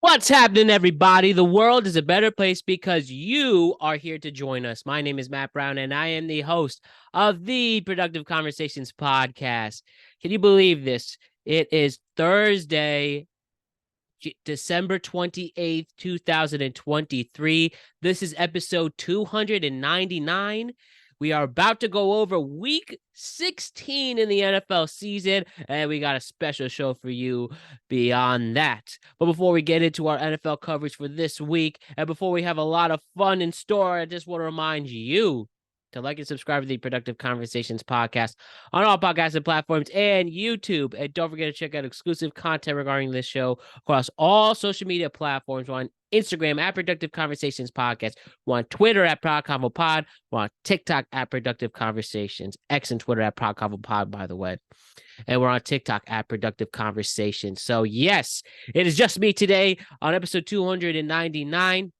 What's happening, everybody? The world is a better place because you are here to join us. My name is Matt Brown, and I am the host of the Productive Conversations podcast. Can you believe this? It is Thursday, December 28th, 2023. This is episode 299. We are about to go over week 16 in the NFL season, and we got a special show for you beyond that. But before we get into our NFL coverage for this week, and before we have a lot of fun in store, I just want to remind you to like and subscribe to the Productive Conversations podcast on all podcasting platforms and YouTube. And don't forget to check out exclusive content regarding this show across all social media platforms. We're on Instagram at Productive Conversations Podcast. We're on Twitter at ProdConvoPod. We're on TikTok at Productive Conversations. X and Twitter at ProdConvoPod, by the way. And we're on TikTok at Productive Conversations. So, yes, it is just me today on episode 299.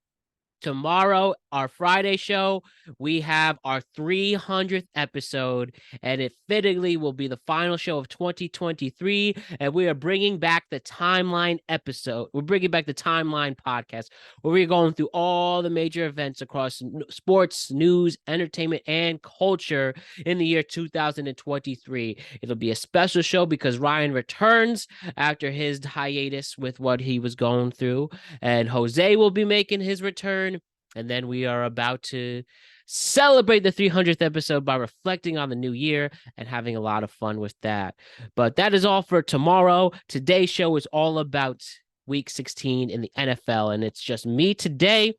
Tomorrow, our Friday show, we have our 300th episode, and it fittingly will be the final show of 2023. And we are bringing back the timeline episode. We're bringing back the timeline podcast, where we're going through all the major events across sports, news, entertainment, and culture in the year 2023. It'll be a special show because Ryan returns after his hiatus with what he was going through, and Jose will be making his return. And then we are about to celebrate the 300th episode by reflecting on the new year and having a lot of fun with that. But that is all for tomorrow. Today's show is all about week 16 in the NFL, and it's just me today.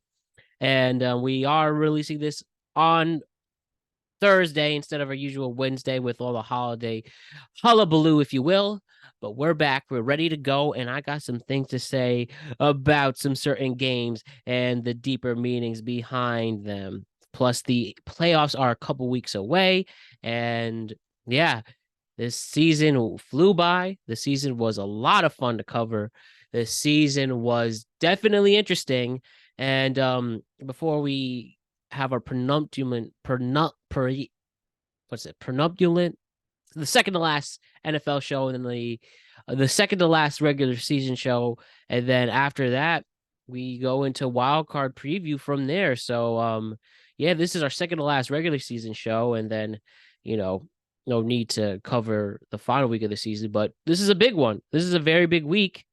And we are releasing this on Thursday instead of our usual Wednesday with all the holiday hullabaloo, if you will. But we're back. We're ready to go. And I got some things to say about some certain games and the deeper meanings behind them. Plus, the playoffs are a couple weeks away. And yeah, this season flew by. The season was a lot of fun to cover. This season was definitely interesting. And before we have our penultimate, the second to last NFL show, and then the second to last regular season show, and then after that we go into wild card preview from there. So yeah, this is our second to last regular season show, and then no need to cover the final week of the season, but this is a big one. This is a very big week,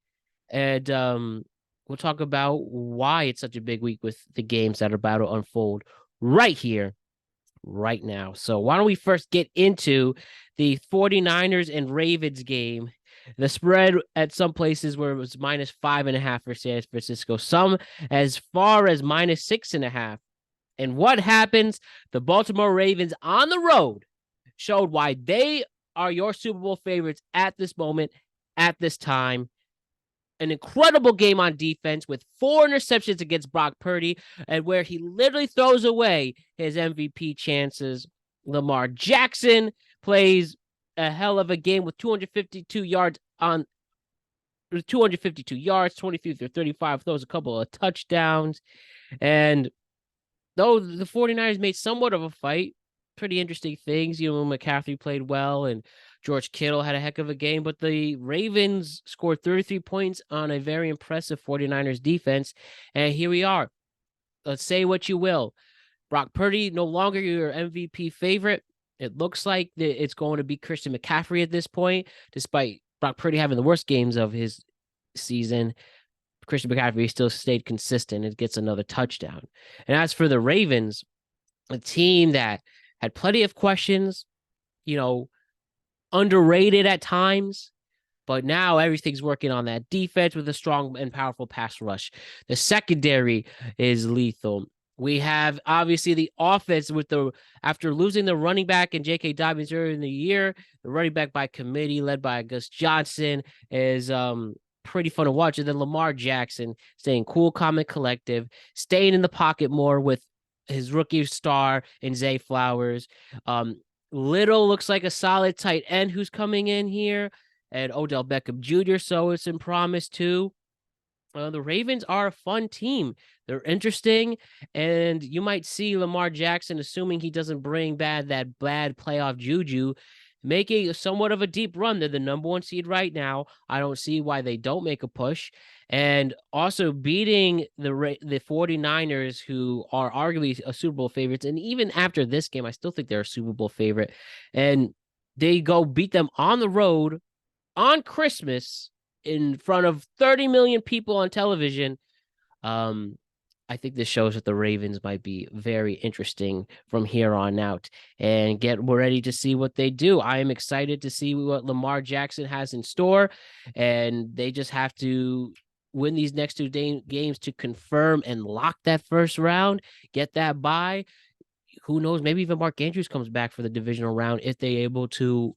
and we'll talk about why it's such a big week with the games that are about to unfold right here, right now. So why don't we first get into the 49ers and Ravens game? The spread at some places where it was -5.5 for San Francisco, some as far as -6.5. And what happens? The Baltimore Ravens on the road showed why they are your Super Bowl favorites at this moment, at this time. An incredible game on defense with 4 interceptions against Brock Purdy, and where he literally throws away his MVP chances. Lamar Jackson plays a hell of a game with 252 yards, 23 through 35, throws a couple of touchdowns. And though the 49ers made somewhat of a fight, pretty interesting things. McCaffrey played well, and George Kittle had a heck of a game, but the Ravens scored 33 points on a very impressive 49ers defense. And here we are. Let's say what you will. Brock Purdy, no longer your MVP favorite. It looks like it's going to be Christian McCaffrey at this point, despite Brock Purdy having the worst games of his season. Christian McCaffrey still stayed consistent and gets another touchdown. And as for the Ravens, a team that had plenty of questions, underrated at times, but now everything's working on that defense with a strong and powerful pass rush. The secondary is lethal. We have obviously the offense after losing the running back and J.K. Dobbins earlier in the year, the running back by committee led by Gus Johnson is pretty fun to watch. And then Lamar Jackson staying cool, calm, and collective, staying in the pocket more with his rookie star in Zay Flowers. Little looks like a solid tight end who's coming in here, and Odell Beckham Jr., so it's in promise too. The Ravens are a fun team. They're interesting, and you might see Lamar Jackson, assuming he doesn't bring that bad playoff juju, making somewhat of a deep run. They're the number 1 seed right now. I don't see why they don't make a push. And also beating the 49ers, who are arguably a Super Bowl favorites. And even after this game, I still think they're a Super Bowl favorite. And they go beat them on the road on Christmas in front of 30 million people on television. I think this shows that the Ravens might be very interesting from here on out, and we're ready to see what they do. I am excited to see what Lamar Jackson has in store, and they just have to win these next 2 games to confirm and lock that first round, get that bye. Who knows? Maybe even Mark Andrews comes back for the divisional round if they're able to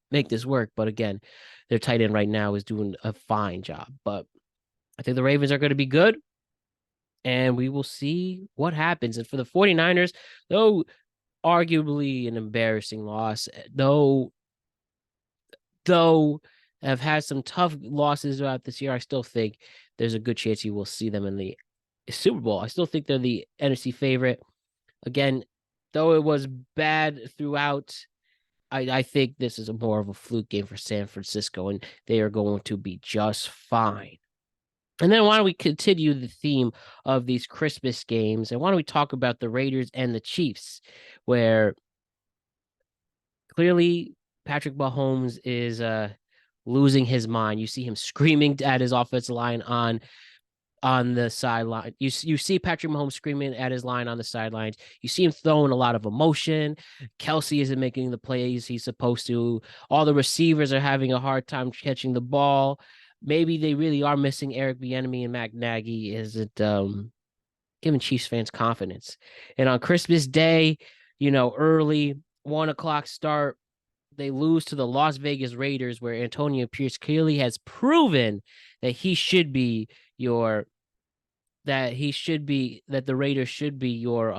make this work. But again, their tight end right now is doing a fine job. But I think the Ravens are going to be good, and we will see what happens. And for the 49ers, though arguably an embarrassing loss, though have had some tough losses throughout this year, I still think there's a good chance you will see them in the Super Bowl. I still think they're the NFC favorite. Again, though it was bad throughout, I think this is more of a fluke game for San Francisco, and they are going to be just fine. And then why don't we continue the theme of these Christmas games, and why don't we talk about the Raiders and the Chiefs, where clearly Patrick Mahomes is losing his mind. You see him screaming at his offensive line on the sideline. You see Patrick Mahomes screaming at his line on the sidelines. You see him throwing a lot of emotion. Kelsey isn't making the plays he's supposed to. All the receivers are having a hard time catching the ball. Maybe they really are missing Eric Bieniemy and Matt Nagy. Is it giving Chiefs fans confidence? And on Christmas Day, early 1:00 start, they lose to the Las Vegas Raiders, where Antonio Pierce clearly has proven that that the Raiders should be your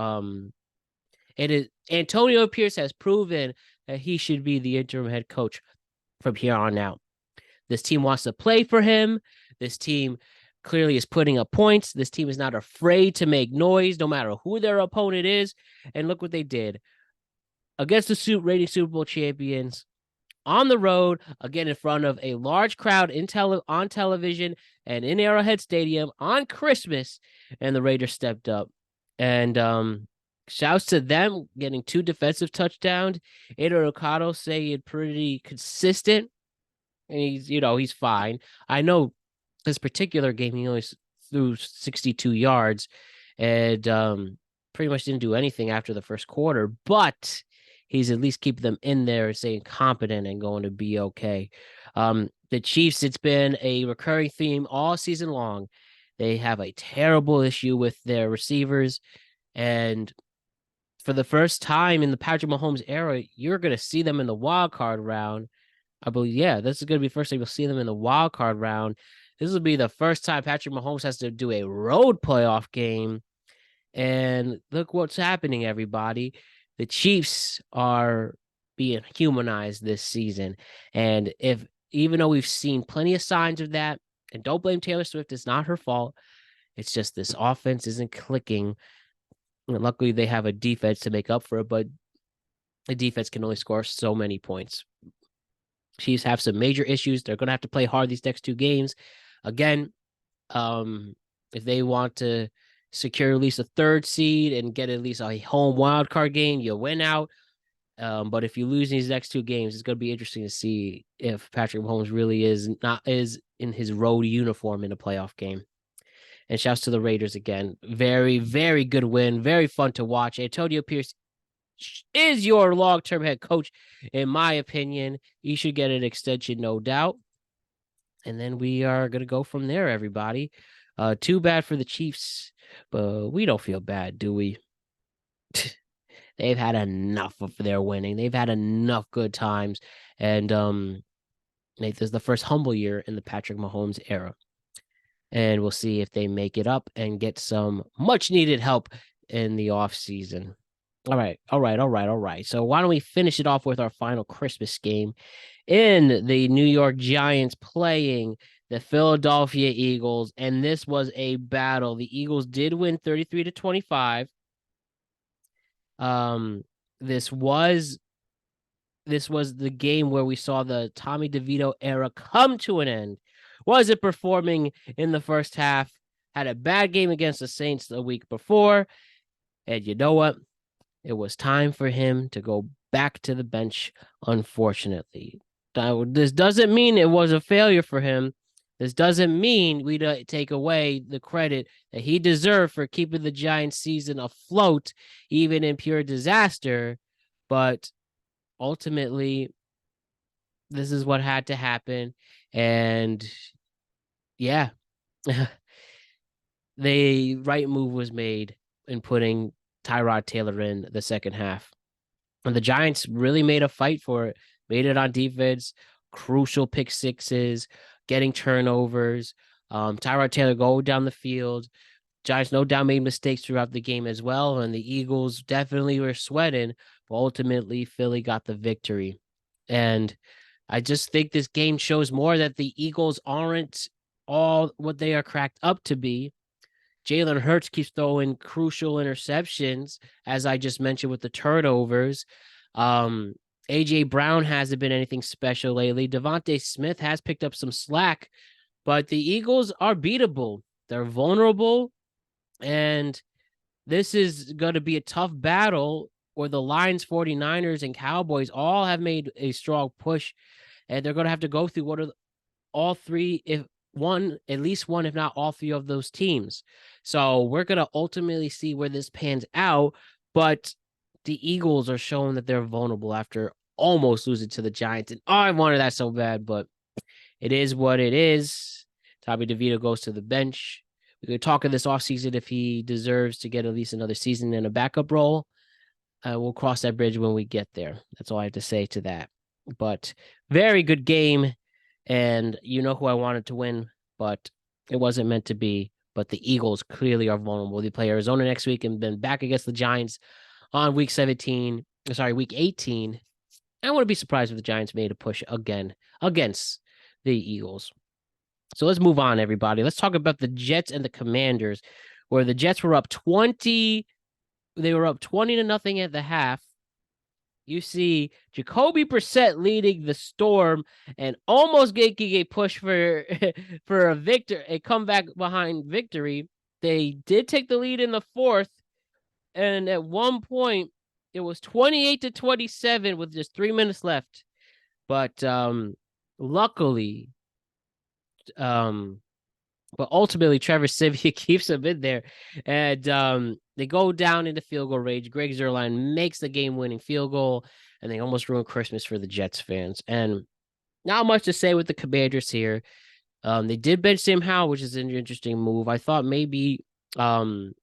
it is Antonio Pierce has proven that he should be the interim head coach from here on out. This team wants to play for him. This team clearly is putting up points. This team is not afraid to make noise, no matter who their opponent is. And look what they did against the reigning Super Bowl champions on the road, again in front of a large crowd on television and in Arrowhead Stadium on Christmas. And the Raiders stepped up. And shouts to them getting 2 defensive touchdowns. Aidan O'Connell saying pretty consistent. And he's fine. I know this particular game, he only threw 62 yards and pretty much didn't do anything after the first quarter, but he's at least keeping them in there, staying competent and going to be okay. The Chiefs, it's been a recurring theme all season long. They have a terrible issue with their receivers. And for the first time in the Patrick Mahomes era, you're going to see them in the wild card round. I believe, this is going to be the first time you'll see them in the wild card round. This will be the first time Patrick Mahomes has to do a road playoff game. And look what's happening, everybody. The Chiefs are being humanized this season. And even though we've seen plenty of signs of that, and don't blame Taylor Swift, it's not her fault. It's just this offense isn't clicking. And luckily, they have a defense to make up for it, but the defense can only score so many points. Chiefs have some major issues. They're going to have to play hard these next 2 games. Again, if they want to secure at least a 3rd seed and get at least a home wild card game, you win out. But if you lose these next 2 games, it's going to be interesting to see if Patrick Mahomes really is in his road uniform in a playoff game. And shouts to the Raiders again. Very, very good win. Very fun to watch. Antonio Pierce is your long-term head coach, in my opinion. He should get an extension, no doubt. And then we are going to go from there, everybody. Too bad for the Chiefs, but we don't feel bad, do we? They've had enough of their winning. They've had enough good times. And this is the first humble year in the Patrick Mahomes era. And we'll see if they make it up and get some much-needed help in the offseason. All right. So why don't we finish it off with our final Christmas game in the New York Giants playing the Philadelphia Eagles. And this was a battle. The Eagles did win 33-25. This was this was the game where we saw the Tommy DeVito era come to an end. Wasn't performing in the first half, had a bad game against the Saints the week before. And you know what? It was time for him to go back to the bench, unfortunately. This doesn't mean it was a failure for him. This doesn't mean we take away the credit that he deserved for keeping the Giants season afloat, even in pure disaster. But ultimately, this is what had to happen. And yeah, the right move was made in putting Tyrod Taylor in the second half. And the Giants really made a fight for it, made it on defense, crucial pick sixes, getting turnovers. Tyrod Taylor go down the field. Giants no doubt made mistakes throughout the game as well, and the Eagles definitely were sweating, but ultimately Philly got the victory. And I just think this game shows more that the Eagles aren't all what they are cracked up to be. Jalen Hurts keeps throwing crucial interceptions, as I just mentioned with the turnovers. AJ Brown hasn't been anything special lately. Devontae Smith has picked up some slack, but the Eagles are beatable. They're vulnerable, and this is going to be a tough battle where the Lions, 49ers, and Cowboys all have made a strong push, and they're going to have to go through what are all three, if one, at least one, if not all three of those teams. So we're going to ultimately see where this pans out, but the Eagles are showing that they're vulnerable after almost losing to the Giants. And I wanted that so bad, but it is what it is. Tommy DeVito goes to the bench. We could talk of this offseason if he deserves to get at least another season in a backup role. We'll cross that bridge when we get there. That's all I have to say to that. But very good game. And you know who I wanted to win, but it wasn't meant to be. But the Eagles clearly are vulnerable. They play Arizona next week and then back against the Giants on week 18. I wouldn't be surprised if the Giants made a push again against the Eagles. So let's move on, everybody. Let's talk about the Jets and the Commanders, where the Jets were up 20. They were up 20-0 at the half. You see Jacoby Brissett leading the storm and almost making a push for a comeback behind victory. They did take the lead in the fourth, and at one point it was 28-27 with just 3 minutes left. But luckily, but ultimately Trevor Siemian keeps them in there, and they go down into field goal range. Greg Zuerlein makes the game-winning field goal, and they almost ruin Christmas for the Jets fans. And not much to say with the Commanders here. They did bench Sam Howell, which is an interesting move. I thought maybe he would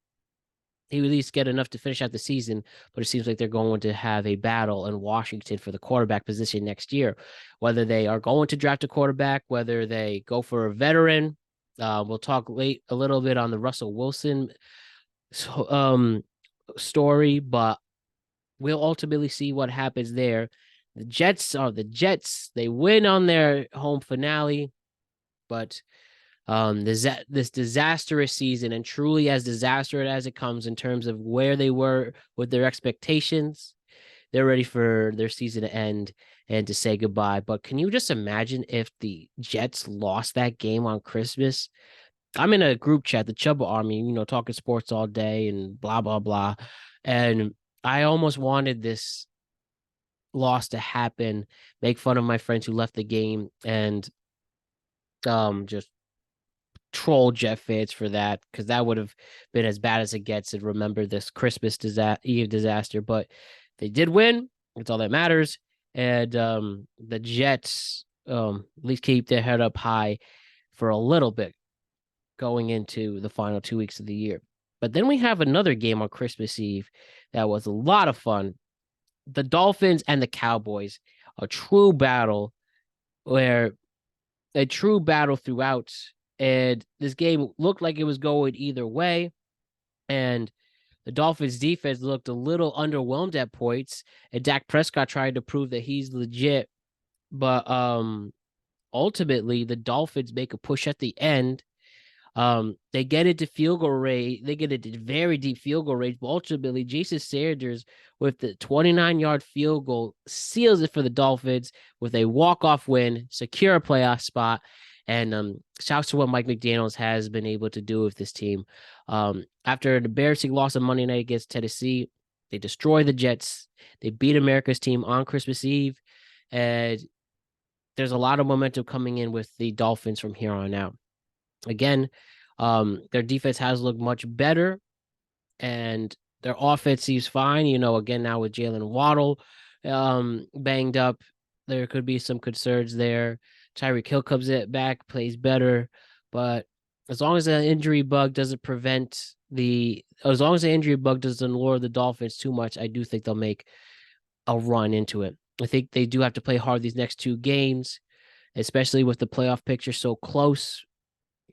at least get enough to finish out the season, but it seems like they're going to have a battle in Washington for the quarterback position next year. Whether they are going to draft a quarterback, whether they go for a veteran. We'll talk a little bit on the Russell Wilson story, but we'll ultimately see what happens there. The Jets are the Jets. They win on their home finale, but this disastrous season, and truly as disastrous as it comes in terms of where they were with their expectations, they're ready for their season to end and to say goodbye. But can you just imagine if the Jets lost that game on Christmas? I'm in a group chat, the Chuba Army, talking sports all day and blah, blah, blah. And I almost wanted this loss to happen, make fun of my friends who left the game, and just troll Jet fans for that, because that would have been as bad as it gets, and remember this Christmas Eve disaster. But they did win. That's all that matters. And the Jets at least keep their head up high for a little bit going into the final 2 weeks of the year. But then we have another game on Christmas Eve that was a lot of fun. The Dolphins and the Cowboys, a true battle throughout. And this game looked like it was going either way. And the Dolphins defense looked a little underwhelmed at points. And Dak Prescott tried to prove that he's legit. But ultimately, the Dolphins make a push at the end. They get it to field goal rate. They get it to very deep field goal range. But ultimately, Jason Sanders with the 29-yard field goal seals it for the Dolphins with a walk-off win, secure a playoff spot. And shouts to what Mike McDaniels has been able to do with this team. After an embarrassing loss on Monday night against Tennessee, they destroy the Jets. They beat America's team on Christmas Eve. And there's a lot of momentum coming in with the Dolphins from here on out. Again, their defense has looked much better, and their offense seems fine. Again, now with Jalen Waddle banged up, there could be some concerns there. Tyreek Hill comes back, plays better, but as long as the injury bug doesn't lure the Dolphins too much, I do think they'll make a run into it. I think they do have to play hard these next two games, especially with the playoff picture so close.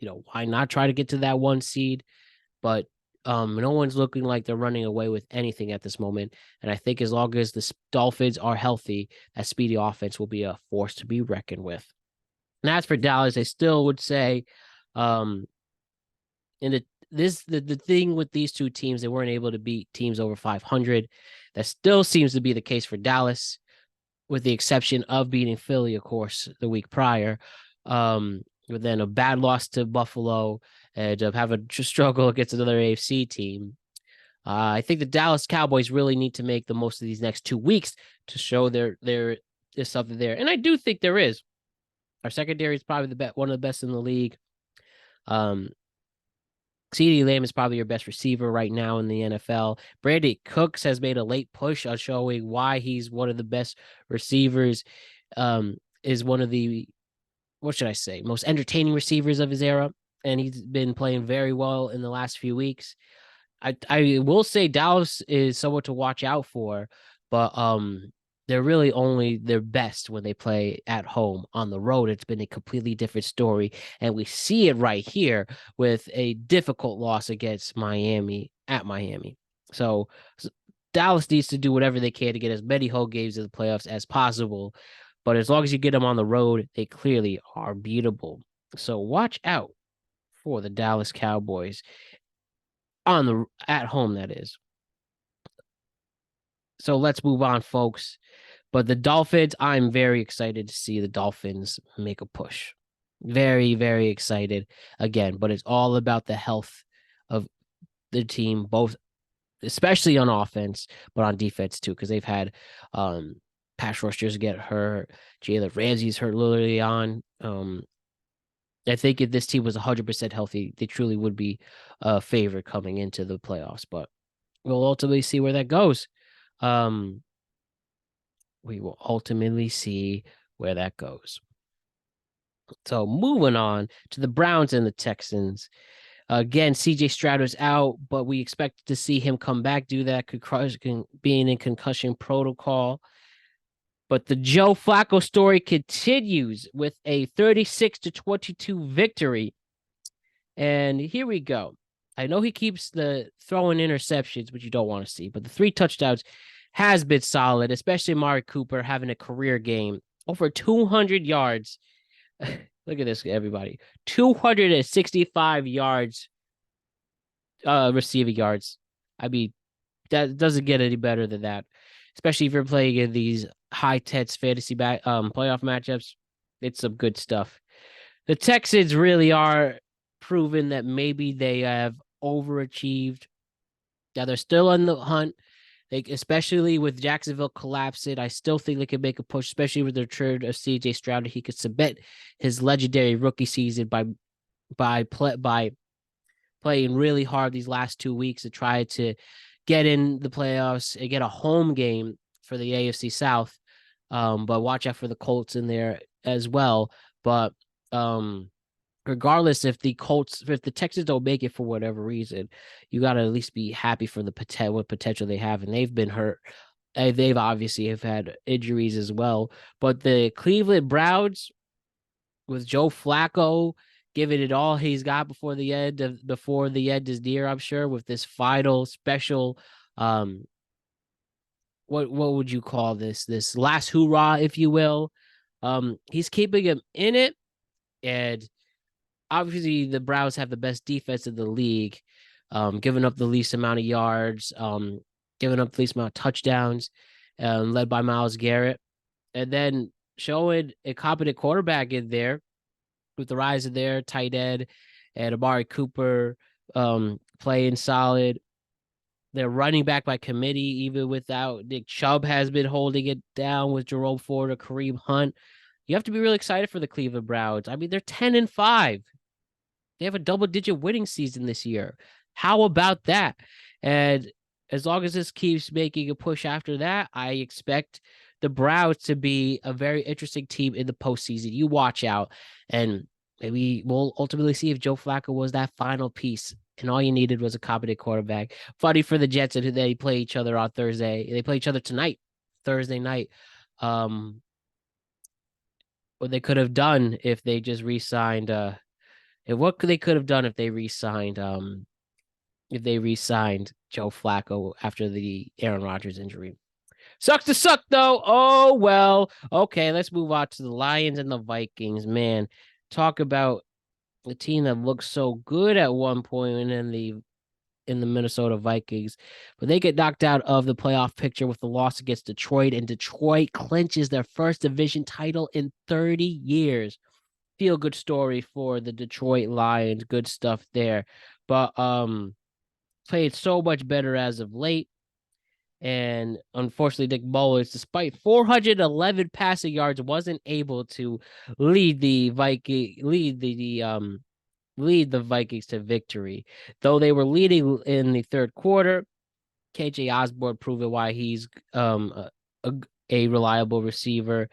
Why not try to get to that 1 seed? But no one's looking like they're running away with anything at this moment. And I think as long as the Dolphins are healthy, that speedy offense will be a force to be reckoned with. And as for Dallas, I still would say, the thing with these two teams, they weren't able to beat teams over 500. That still seems to be the case for Dallas, with the exception of beating Philly, of course, the week prior. But then a bad loss to Buffalo and have a struggle against another AFC team. I think the Dallas Cowboys really need to make the most of these next 2 weeks to show there is something there. And I do think there is. Our secondary is probably one of the best in the league. CeeDee Lamb is probably your best receiver right now in the NFL. Brandon Cooks has made a late push on showing why he's one of the best receivers. Is one of the, what should I say, most entertaining receivers of his era. And he's been playing very well in the last few weeks. I will say Dallas is someone to watch out for, but they're really only their best when they play at home. On the road, it's been a completely different story. And we see it right here with a difficult loss against Miami at Miami. So Dallas needs to do whatever they can to get as many home games in the playoffs as possible. But as long as you get them on the road, they clearly are beatable. So watch out for the Dallas Cowboys at home, that is. So let's move on, folks. But the Dolphins, I'm very excited to see the Dolphins make a push. Very, very excited again. But it's all about the health of the team, both, especially on offense, but on defense too, because they've had pass rushers get hurt. Jalen Ramsey's hurt literally on. I think if this team was 100% healthy, they truly would be a favorite coming into the playoffs. But we'll ultimately see where that goes. We will ultimately see where that goes. So moving on to the Browns and the Texans. Again, CJ Stroud is out, but we expect to see him come back, do that, being in concussion protocol. But the Joe Flacco story continues with a 36-22 victory. And here we go. I know he keeps the throwing interceptions, which you don't want to see, but the 3 touchdowns has been solid, especially Amari Cooper having a career game. Over 200 yards. Look at this, everybody. 265 yards, receiving yards. I mean, that doesn't get any better than that, especially if you're playing in these high-tense fantasy playoff matchups. It's some good stuff. The Texans really are proving that maybe they have overachieved. Now, they're still on the hunt. Especially with Jacksonville collapsing, I still think they can make a push, especially with the return of C.J. Stroud. He could cement his legendary rookie season by playing really hard these last 2 weeks to try to get in the playoffs and get a home game for the AFC South. But watch out for the Colts in there as well. But regardless, if the Texans don't make it for whatever reason, you got to at least be happy for what potential they have. And they've been hurt. They've obviously have had injuries as well. But the Cleveland Browns, with Joe Flacco giving it all he's got before the end is near, I'm sure, with this final special, what would you call this last hoorah, if you will. He's keeping him in it. And obviously the Browns have the best defense in the league, giving up the least amount of yards, giving up the least amount of touchdowns, led by Myles Garrett, and then showing a competent quarterback in there with the rise of their tight end and Amari Cooper playing solid. They're running back by committee, even without Nick Chubb has been holding it down with Jerome Ford or Kareem Hunt. You have to be really excited for the Cleveland Browns. I mean, they're 10-5. They have a double-digit winning season this year. How about that? And as long as this keeps making a push after that, I expect the Browns to be a very interesting team in the postseason. You watch out, and maybe we'll ultimately see if Joe Flacco was that final piece. And all you needed was a competent quarterback. Funny for the Jets, and they play each other on Thursday. They play each other tonight, Thursday night. What they could have done if they just re-signed and what they could have done if they re-signed Joe Flacco after the Aaron Rodgers injury. Sucks to suck though. Oh well. Okay, let's move on to the Lions and the Vikings. Man, talk about a team that looked so good at one point in the Minnesota Vikings, but they get knocked out of the playoff picture with the loss against Detroit, and Detroit clinches their first division title in 30 years. Feel good story for the Detroit Lions. Good stuff there. But played so much better as of late. And unfortunately, Nick Mullins, despite 411 passing yards, wasn't able to lead the Vikings to victory. Though they were leading in the third quarter, KJ Osborne proving why he's a reliable receiver.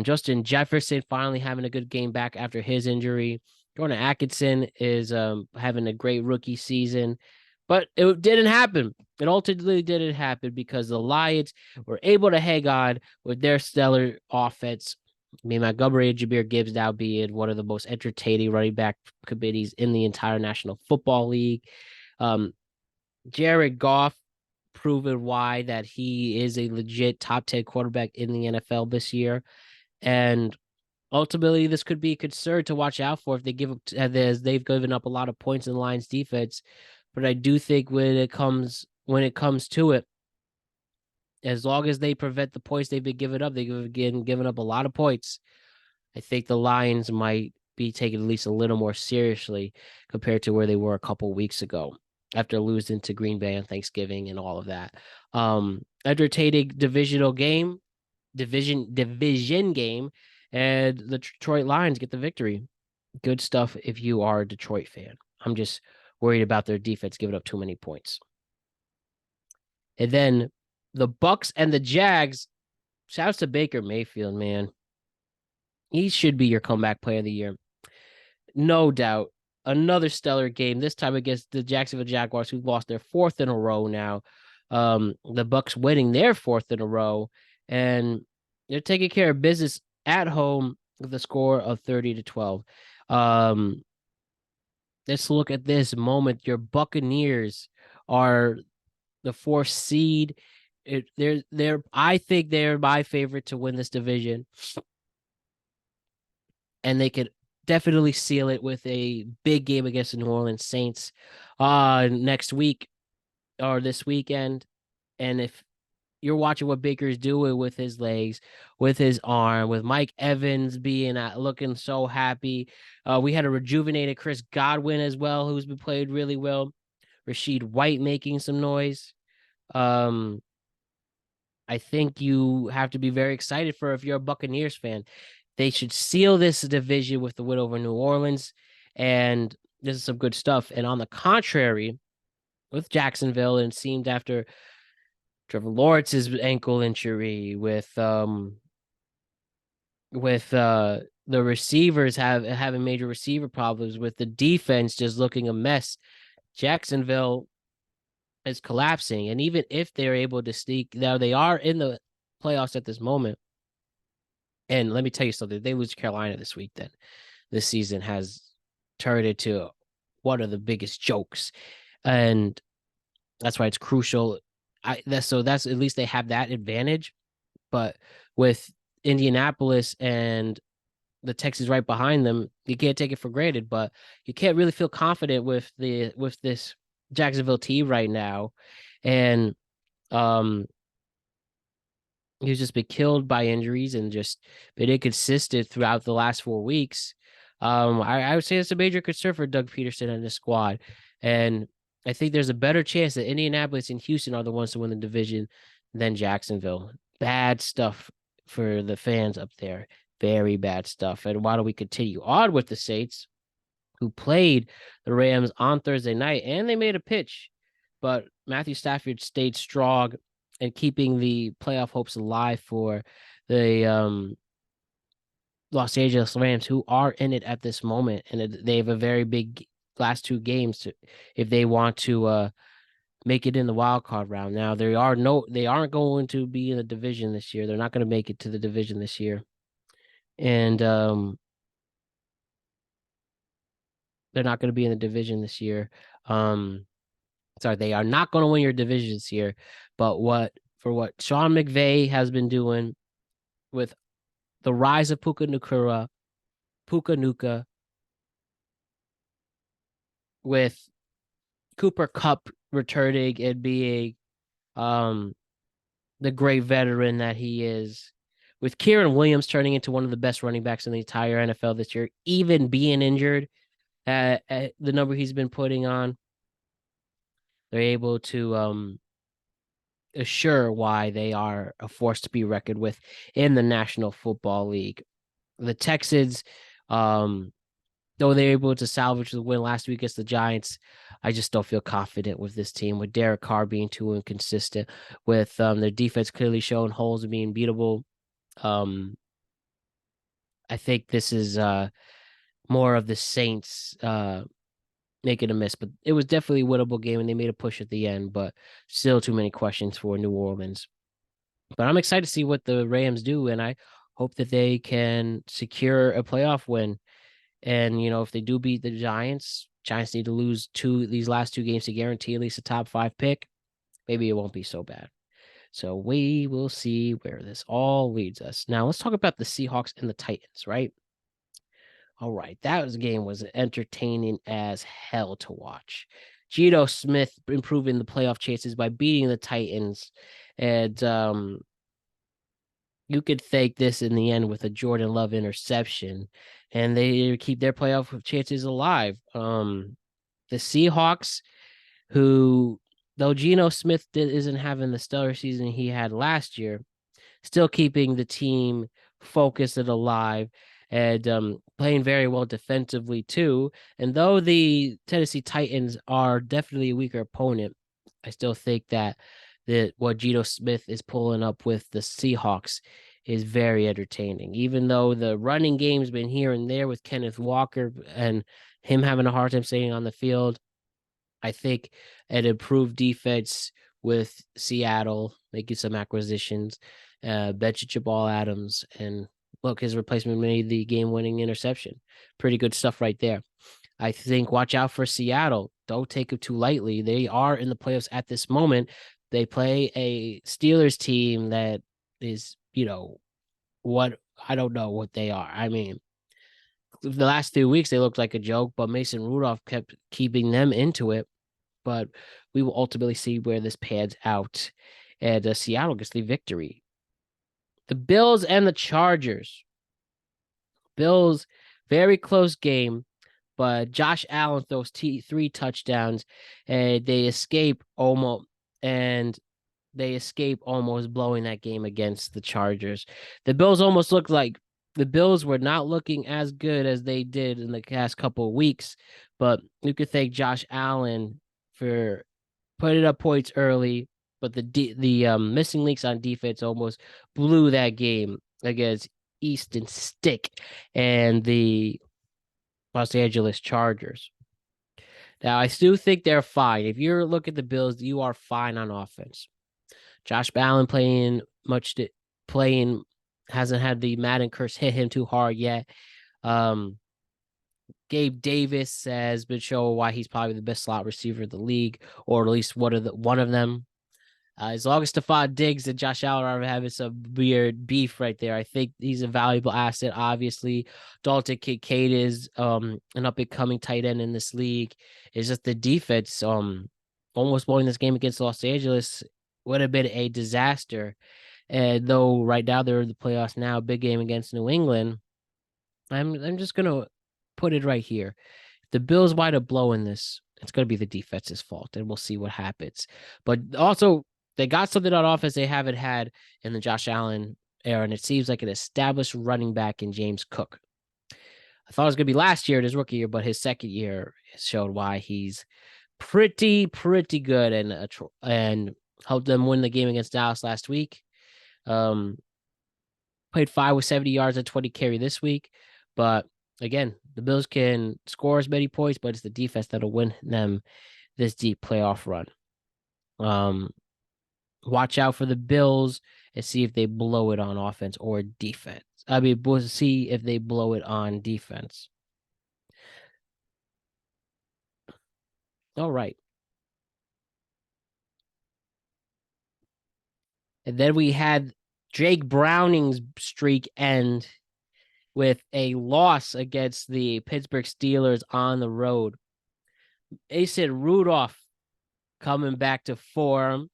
Justin Jefferson finally having a good game back after his injury. Jordan Atkinson is having a great rookie season, but it didn't happen. It ultimately didn't happen because the Lions were able to hang on with their stellar offense. I mean, Montgomery and Jahmyr Gibbs now being one of the most entertaining running back committees in the entire National Football League. Jared Goff proven why that he is a legit top 10 quarterback in the NFL this year. And ultimately, this could be a concern to watch out for if they give up, as they've given up a lot of points in the Lions defense. But I do think when it comes to it, as long as they prevent the points they've been giving up, they've given up a lot of points. I think the Lions might be taken at least a little more seriously compared to where they were a couple weeks ago after losing to Green Bay on Thanksgiving and all of that. Entertaining division game, and the Detroit Lions get the victory. Good stuff if you are a Detroit fan. I'm just worried about their defense giving up too many points. And then the Bucks and the Jags. Shouts to Baker Mayfield, man. He should be your comeback player of the year. No doubt. Another stellar game, this time against the Jacksonville Jaguars, who've lost their fourth in a row now. The Bucks winning their fourth in a row, and they're taking care of business at home with a score of 30-12. Let's look at this moment. Your Buccaneers are the fourth seed. I think they're my favorite to win this division, and they could definitely seal it with a big game against the New Orleans Saints next week or this weekend. And if you're watching what Baker's doing with his legs, with his arm, with Mike Evans being looking so happy. We had a rejuvenated Chris Godwin as well, who's been played really well. Rashid White making some noise. I think you have to be very excited for if you're a Buccaneers fan. They should seal this division with the win over New Orleans, and this is some good stuff. And on the contrary, with Jacksonville, and seemed after Trevor Lawrence's ankle injury, with the receivers having major receiver problems, with the defense just looking a mess, Jacksonville is collapsing. And even if they're able to sneak, now they are in the playoffs at this moment. And let me tell you something, they lose to Carolina this week, then this season has turned into one of the biggest jokes. And that's why it's crucial. That's at least they have that advantage. But with Indianapolis and the Texans right behind them. You can't take it for granted, but you can't really feel confident with this Jacksonville team right now. And um he's just been killed by injuries and just been inconsistent throughout the last 4 weeks. I would say it's a major concern for Doug Peterson and his squad. And I think there's a better chance that Indianapolis and Houston are the ones to win the division than Jacksonville. Bad stuff for the fans up there. Very bad stuff. And why don't we continue on with the Saints, who played the Rams on Thursday night, and they made a pitch, but Matthew Stafford stayed strong and keeping the playoff hopes alive for the Los Angeles Rams, who are in it at this moment, and they have a very big last two games if they want to make it in the wild card round. Now they aren't going to be in the division this year. They're not going to make it to the division this year, and they're not going to be in the division this year. Sorry, they are not going to win your division this year. But what Sean McVay has been doing with the rise of Puka Nuka, with Cooper Kupp returning and being the great veteran that he is, with Kieran Williams turning into one of the best running backs in the entire NFL this year, even being injured at the number he's been putting on, they're able to assure why they are a force to be reckoned with in the National Football League. The Texans, though they're able to salvage the win last week against the Giants, I just don't feel confident with this team, with Derek Carr being too inconsistent, with their defense clearly showing holes and being beatable. I think this is more of the Saints making a miss, but it was definitely a winnable game, and they made a push at the end, but still too many questions for New Orleans. But I'm excited to see what the Rams do, and I hope that they can secure a playoff win. And, if they do beat the Giants need to lose these last two games to guarantee at least a top 5 pick. Maybe it won't be so bad. So we will see where this all leads us. Now let's talk about the Seahawks and the Titans, right? All right, game was entertaining as hell to watch. Geno Smith improving the playoff chances by beating the Titans, and you could thank this in the end with a Jordan Love interception, and they keep their playoff chances alive. The Seahawks, who, though Geno Smith isn't having the stellar season he had last year, still keeping the team focused and alive, and playing very well defensively too. And though the Tennessee Titans are definitely a weaker opponent, I still think that what Geno Smith is pulling up with the Seahawks is very entertaining. Even though the running game's been here and there with Kenneth Walker and him having a hard time staying on the field, I think an improved defense with Seattle making some acquisitions, benching Jabal Adams, and look, his replacement made the game-winning interception. Pretty good stuff right there. I think watch out for Seattle. Don't take it too lightly. They are in the playoffs at this moment. They play a Steelers team that is, what I don't know what they are. I mean, the last 2 weeks they looked like a joke, but Mason Rudolph kept keeping them into it. But we will ultimately see where this pans out. And Seattle gets the victory. The Bills and the Chargers. Bills, very close game, but Josh Allen throws 3 touchdowns, and they escape almost blowing that game against the Chargers. The Bills almost looked like the Bills were not looking as good as they did in the past couple of weeks, but you could thank Josh Allen for putting up points early, but the missing links on defense almost blew that game against Easton Stick and the Los Angeles Chargers. Now, I still think they're fine. If you look at the Bills, you are fine on offense. Josh Allen hasn't had the Madden curse hit him too hard yet. Gabe Davis has been showing why he's probably the best slot receiver in the league, or at least one of them. As long as Stephon Diggs and Josh Allen are having some weird beef right there, I think he's a valuable asset. Obviously, Dalton Kincaid is an up and coming tight end in this league. It's just the defense almost blowing this game against Los Angeles would have been a disaster. And though right now they're in the playoffs now, big game against New England. I'm just gonna put it right here. If the Bills wind up blowing this, it's gonna be the defense's fault, and we'll see what happens. But also, they got something on offense they haven't had in the Josh Allen era, and it seems like an established running back in James Cook. I thought it was gonna be last year, his rookie year, but his second year showed why he's pretty good and helped them win the game against Dallas last week. Played 5 with 70 yards and 20 carry this week. But again, the Bills can score as many points, but it's the defense that'll win them this deep playoff run. Watch out for the Bills and see if they blow it on offense or defense. I mean, we'll see if they blow it on defense. All right. And then we had Jake Browning's streak end with a loss against the Pittsburgh Steelers on the road. Mason Rudolph coming back to form.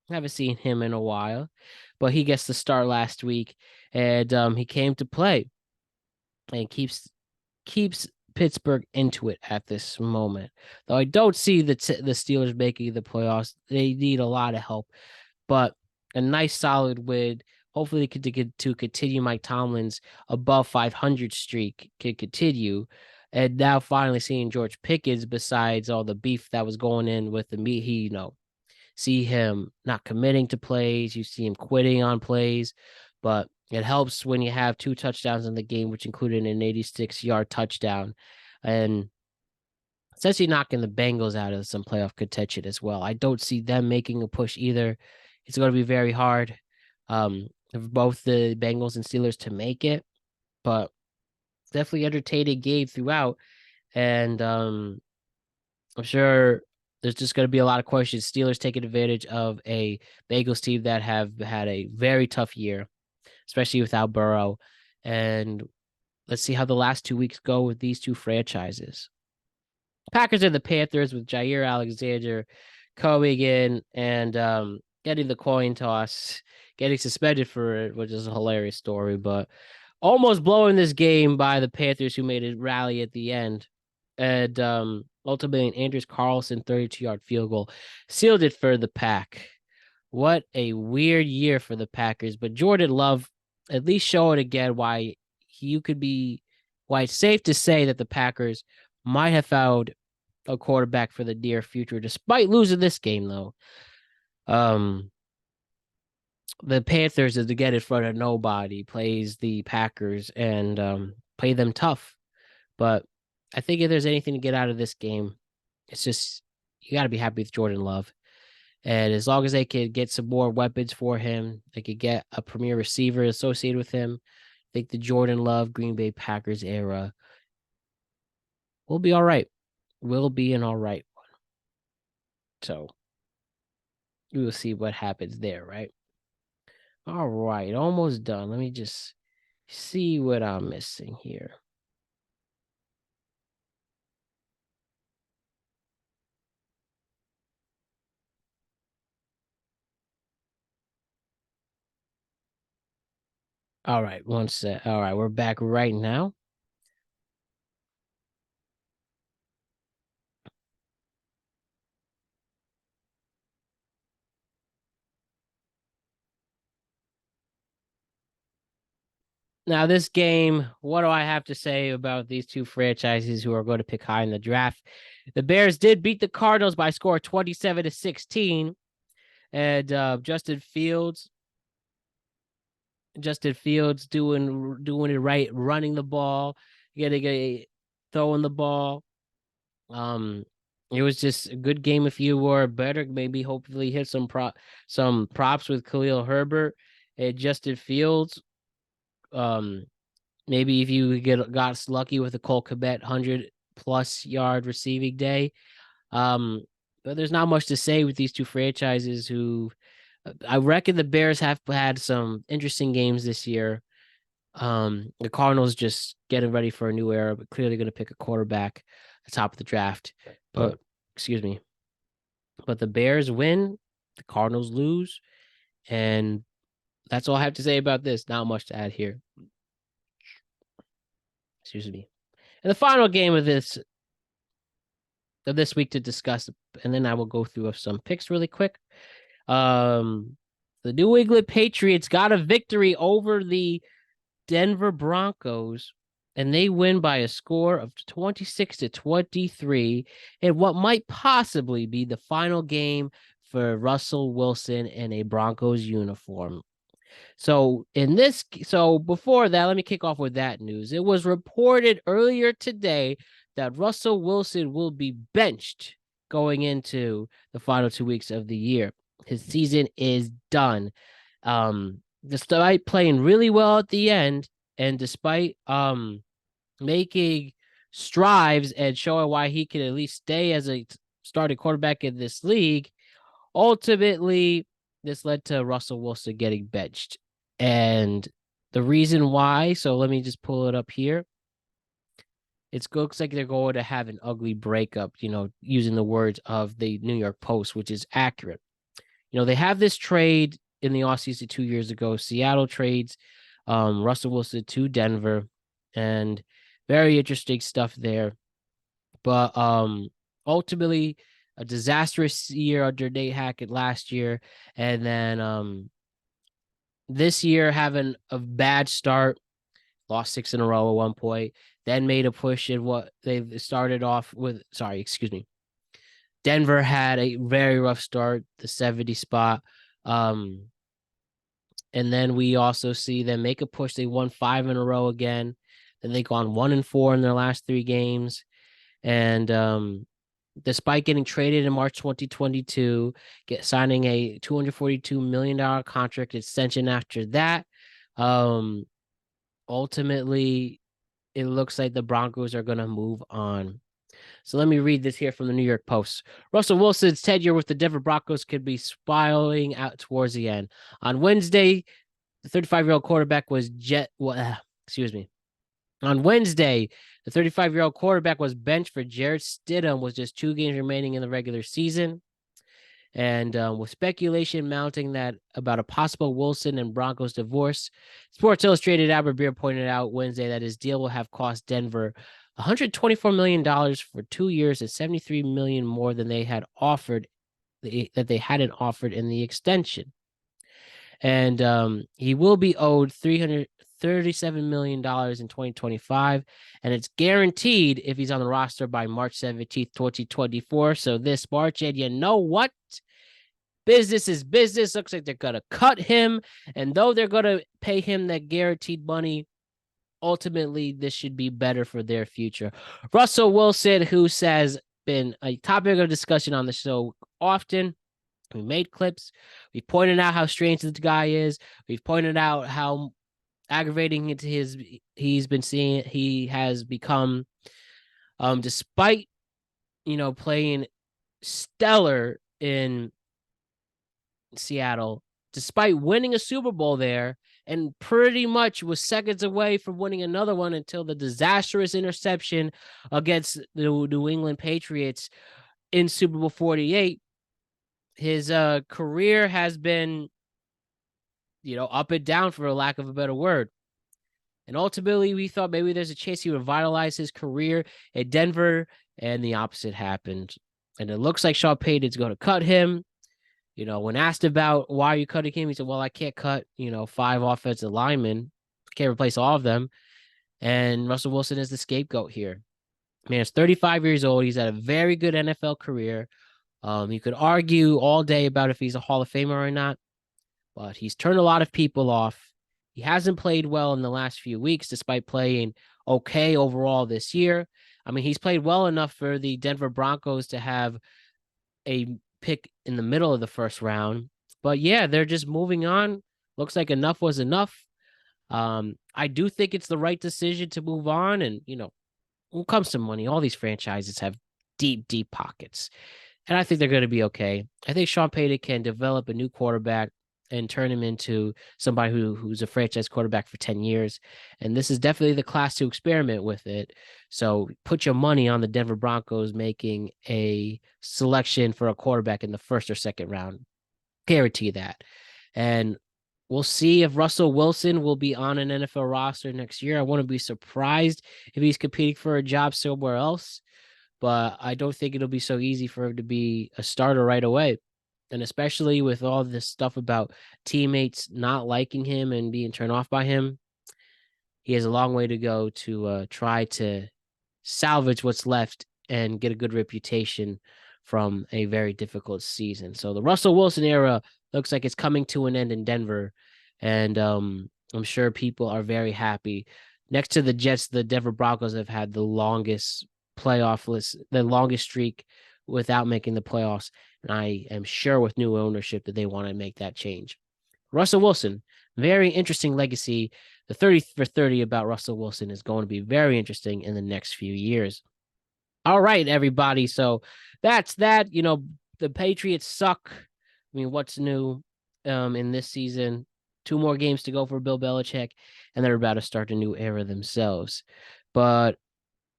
Haven't seen him in a while, but he gets the start last week, and he came to play and keeps Pittsburgh into it at this moment. Though I don't see the Steelers making the playoffs. They need a lot of help, but a nice solid win. Hopefully, to continue Mike Tomlin's above 500 streak can continue. And now finally seeing George Pickens, besides all the beef that was going in with the meat, he, see him not committing to plays. You see him quitting on plays, but it helps when you have 2 touchdowns in the game, which included an 86-yard touchdown, and essentially knocking the Bengals out of some playoff contention as well. I don't see them making a push either. It's going to be very hard for both the Bengals and Steelers to make it, but definitely entertaining game throughout. And I'm sure there's just going to be a lot of questions. Steelers taking advantage of a Bengals team that have had a very tough year, especially without Burrow. And let's see how the last 2 weeks go with these two franchises. Packers and the Panthers with Jair Alexander coming in and getting the coin toss, getting suspended for it, which is a hilarious story, but almost blowing this game by the Panthers, who made a rally at the end. And ultimately, an Andrews Carlson 32-yard field goal sealed it for the Pack. What a weird year for the Packers, but Jordan Love at least showing again why it's safe to say that the Packers might have found a quarterback for the near future, despite losing this game, though. The Panthers, is to get in front of nobody, plays the Packers and play them tough. But I think if there's anything to get out of this game, it's just you got to be happy with Jordan Love. And as long as they can get some more weapons for him, they could get a premier receiver associated with him, I think the Jordan Love Green Bay Packers era will be all right. Will be an all right one. So we will see what happens there, right? All right, almost done. Let me just see what I'm missing here. All right, one sec. All right, we're back right now. Now, this game, what do I have to say about these two franchises who are going to pick high in the draft? The Bears did beat the Cardinals by a score of 27-16. And Justin Fields doing it right, running the ball, throwing the ball. It was just a good game. If you were better, maybe hopefully hit some props with Khalil Herbert and Justin Fields. Maybe if you got lucky with a Cole Kmet 100+ yard receiving day. But there's not much to say with these two franchises who I reckon the Bears have had some interesting games this year. The Cardinals just getting ready for a new era, but clearly going to pick a quarterback at the top of the draft. But excuse me, but the Bears win, the Cardinals lose, and that's all I have to say about this. Not much to add here. Excuse me. And the final game of this week to discuss, and then I will go through some picks really quick. The New England Patriots got a victory over the Denver Broncos, and they win by a score of 26-23 in what might possibly be the final game for Russell Wilson in a Broncos uniform. So before that, let me kick off with that news. It was reported earlier today that Russell Wilson will be benched going into the final 2 weeks of the year. His season is done. Despite playing really well at the end, and despite making strides and showing why he can at least stay as a starting quarterback in this league, ultimately this led to Russell Wilson getting benched. And the reason why, so let me just pull it up here. It looks like they're going to have an ugly breakup, using the words of the New York Post, which is accurate. They have this trade in the offseason 2 years ago. Seattle trades Russell Wilson to Denver, and very interesting stuff there. But ultimately, a disastrous year under Nate Hackett last year, and then this year having a bad start, lost 6 in a row at one point, then made a push in what they started off with. Sorry, excuse me. Denver had a very rough start, the 70 spot. And then we also see them make a push. They won 5 in a row again. Then they gone 1-4 in their last 3 games. And despite getting traded in March 2022, signing a $242 million contract extension after that, ultimately, it looks like the Broncos are going to move on. So let me read this here from the New York Post. Russell Wilson's tenure with the Denver Broncos could be spiraling out towards the end. On Wednesday, the 35-year-old quarterback was On Wednesday, the 35-year-old quarterback was benched for Jarrett Stidham with just 2 games remaining in the regular season. And with speculation mounting that about a possible Wilson and Broncos divorce, Sports Illustrated Albert Beer pointed out Wednesday that his deal will have cost Denver $124 million for 2 years and $73 million more than they had offered, that they hadn't offered in the extension. And he will be owed $337 million in 2025, and it's guaranteed if he's on the roster by March 17th, 2024. So this March, and you know what? Business is business. Looks like they're going to cut him, and though they're going to pay him that guaranteed money, ultimately this should be better for their future. Russell Wilson, who has been a topic of discussion on the show often. We made clips. We pointed out how strange this guy is. We've pointed out how aggravating he's been seeing. He has become, despite playing stellar in Seattle, despite winning a Super Bowl there, and pretty much was seconds away from winning another one until the disastrous interception against the New England Patriots in Super Bowl 48. His career has been, up and down, for a lack of a better word. And ultimately, we thought maybe there's a chance he would revitalize his career at Denver, and the opposite happened. And it looks like Sean Payton's going to cut him. When asked about why are you cutting him, he said, well, I can't cut, 5 offensive linemen. I can't replace all of them. And Russell Wilson is the scapegoat here. Man, he's 35 years old. He's had a very good NFL career. You could argue all day about if he's a Hall of Famer or not, but he's turned a lot of people off. He hasn't played well in the last few weeks, despite playing okay overall this year. I mean, he's played well enough for the Denver Broncos to have a pick in the middle of the first round. But yeah, they're just moving on. Looks like enough was enough. I do think it's the right decision to move on. And, when it comes to money, all these franchises have deep, deep pockets. And I think they're going to be okay. I think Sean Payton can develop a new quarterback and turn him into somebody who's a franchise quarterback for 10 years. And this is definitely the class to experiment with it. So put your money on the Denver Broncos making a selection for a quarterback in the first or second round. Guarantee that. And we'll see if Russell Wilson will be on an NFL roster next year. I wouldn't be surprised if he's competing for a job somewhere else, but I don't think it'll be so easy for him to be a starter right away. And especially with all this stuff about teammates not liking him and being turned off by him, he has a long way to go to try to salvage what's left and get a good reputation from a very difficult season. So the Russell Wilson era looks like it's coming to an end in Denver. And I'm sure people are very happy. Next to the Jets, the Denver Broncos have had the longest the longest streak without making the playoffs. And I am sure with new ownership that they want to make that change. Russell Wilson, very interesting legacy. The 30 for 30 about Russell Wilson is going to be very interesting in the next few years. All right, everybody. So that's that. The Patriots suck. I mean, what's new in this season? 2 more games to go for Bill Belichick, and they're about to start a new era themselves. But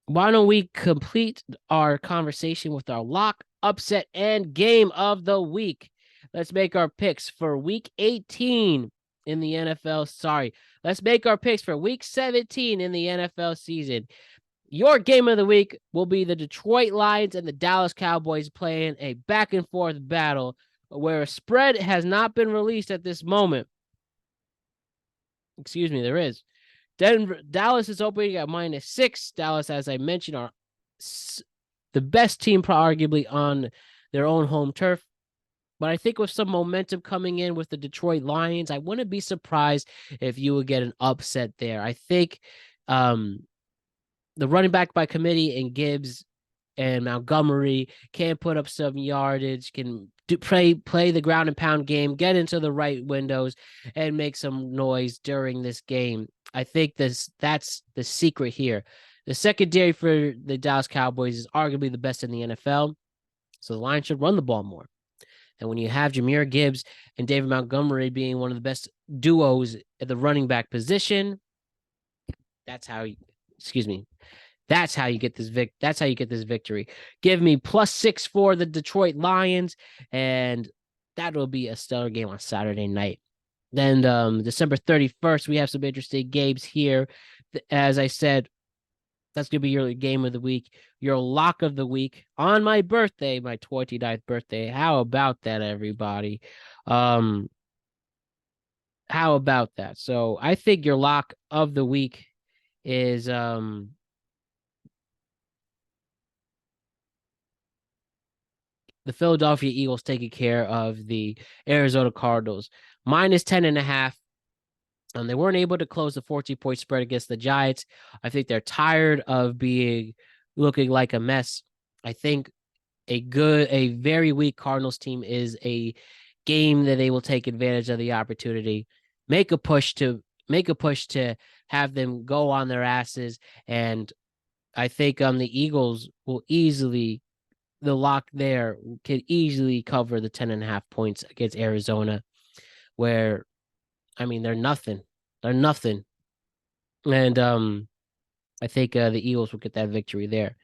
why don't we complete our conversation with our lock, upset, and game of the week? Let's make our picks for week 18 in the NFL. Sorry, let's make our picks for week 17 in the NFL season. Your game of the week will be the Detroit Lions and the Dallas Cowboys playing a back and forth battle where a spread has not been released at this moment. Excuse me, there is. Dallas is opening at -6. Dallas, as I mentioned, are the best team arguably on their own home turf. But I think with some momentum coming in with the Detroit Lions, I wouldn't be surprised if you would get an upset there. I think the running back by committee and Gibbs and Montgomery can put up some yardage, can play the ground and pound game, get into the right windows, and make some noise during this game. I think that's the secret here. The secondary for the Dallas Cowboys is arguably the best in the NFL, so the Lions should run the ball more. And when you have Jahmyr Gibbs and David Montgomery being one of the best duos at the running back position, that's how you get this victory. Give me +6 for the Detroit Lions, and that will be a stellar game on Saturday night. Then December 31st, we have some interesting games here. As I said, that's going to be your game of the week, your lock of the week on my birthday, my 29th birthday. How about that, everybody? How about that? So I think your lock of the week is the Philadelphia Eagles taking care of the Arizona Cardinals, -10.5. They weren't able to close the 14-point spread against the Giants. I think they're tired of looking like a mess. I think a very weak Cardinals team is a game that they will take advantage of the opportunity, make a push to have them go on their asses. And I think the Eagles will the lock there could easily cover the 10.5 points against Arizona, where, I mean, they're nothing. And I think the Eagles will get that victory there.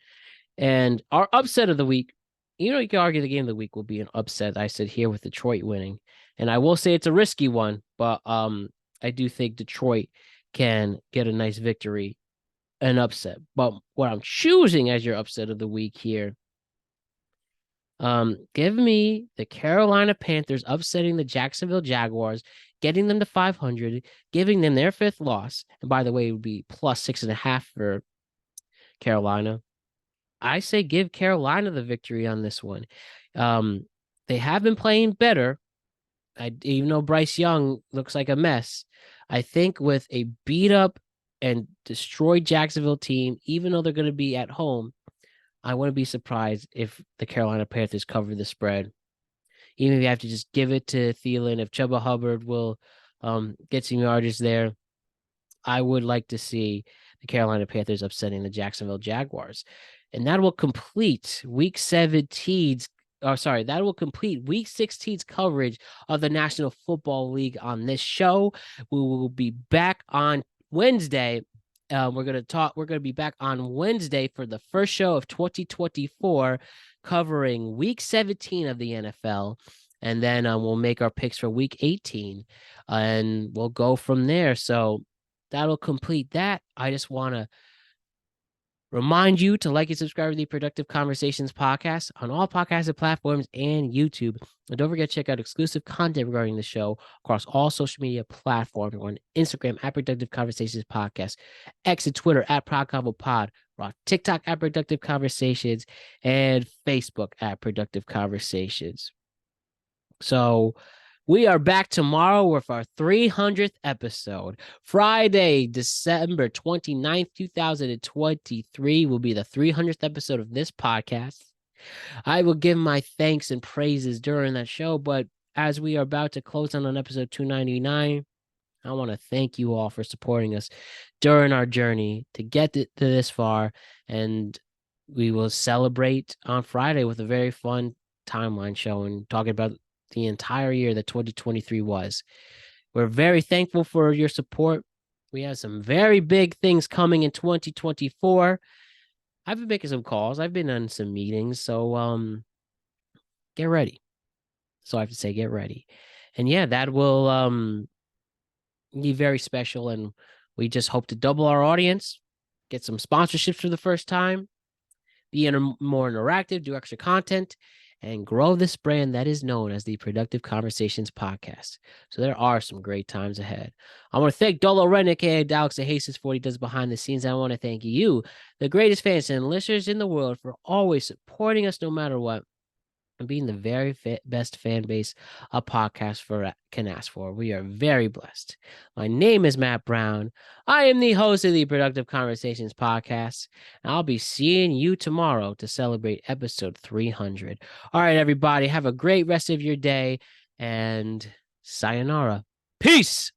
And our upset of the week, you can argue the game of the week will be an upset. I said here with Detroit winning, and I will say it's a risky one, but I do think Detroit can get a nice victory, an upset. But what I'm choosing as your upset of the week here, give me the Carolina Panthers upsetting the Jacksonville Jaguars, getting them to 500, giving them their 5th loss. And by the way, it would be +6.5 for Carolina. I say give Carolina the victory on this one. They have been playing better. Even though Bryce Young looks like a mess, I think with a beat up and destroyed Jacksonville team, even though they're going to be at home, I wouldn't be surprised if the Carolina Panthers cover the spread. Even if you have to just give it to Thielen, if Chuba Hubbard will get some yardage there, I would like to see the Carolina Panthers upsetting the Jacksonville Jaguars. And that will complete Week 17's that will complete Week 16's coverage of the National Football League on this show. We will be back on Wednesday. We're gonna be back on Wednesday for the first show of 2024, covering Week 17 of the NFL, and then we'll make our picks for Week 18, and we'll go from there. So that'll complete that. I just want to remind you to like and subscribe to the Productive Conversations podcast on all podcasting platforms and YouTube. And don't forget to check out exclusive content regarding the show across all social media platforms. We're on Instagram at Productive Conversations Podcast, X and Twitter at ProdConvoPod, we're on TikTok at Productive Conversations, and Facebook at Productive Conversations. So we are back tomorrow with our 300th episode. Friday, December 29th, 2023 will be the 300th episode of this podcast. I will give my thanks and praises during that show, but as we are about to close on episode 299, I want to thank you all for supporting us during our journey to get to this far, and we will celebrate on Friday with a very fun timeline show and talking about the entire year that 2023 was. We're very thankful for your support. We have some very big things coming in 2024. I've been making some calls. I've been on some meetings. So get ready. So I have to say, get ready. And yeah, that will be very special. And we just hope to double our audience, get some sponsorships for the first time, be more interactive, do extra content, and grow this brand that is known as the Productive Conversations Podcast. So there are some great times ahead. I want to thank Dolo Ren, aka Alex Jesus, for what he does behind the scenes. I want to thank you, the greatest fans and listeners in the world, for always supporting us no matter what, and being the very best fan base a podcast can ask for. We are very blessed. My name is Matt Brown. I am the host of the Productive Conversations Podcast, and I'll be seeing you tomorrow to celebrate episode 300. All right, everybody, have a great rest of your day, and sayonara. Peace!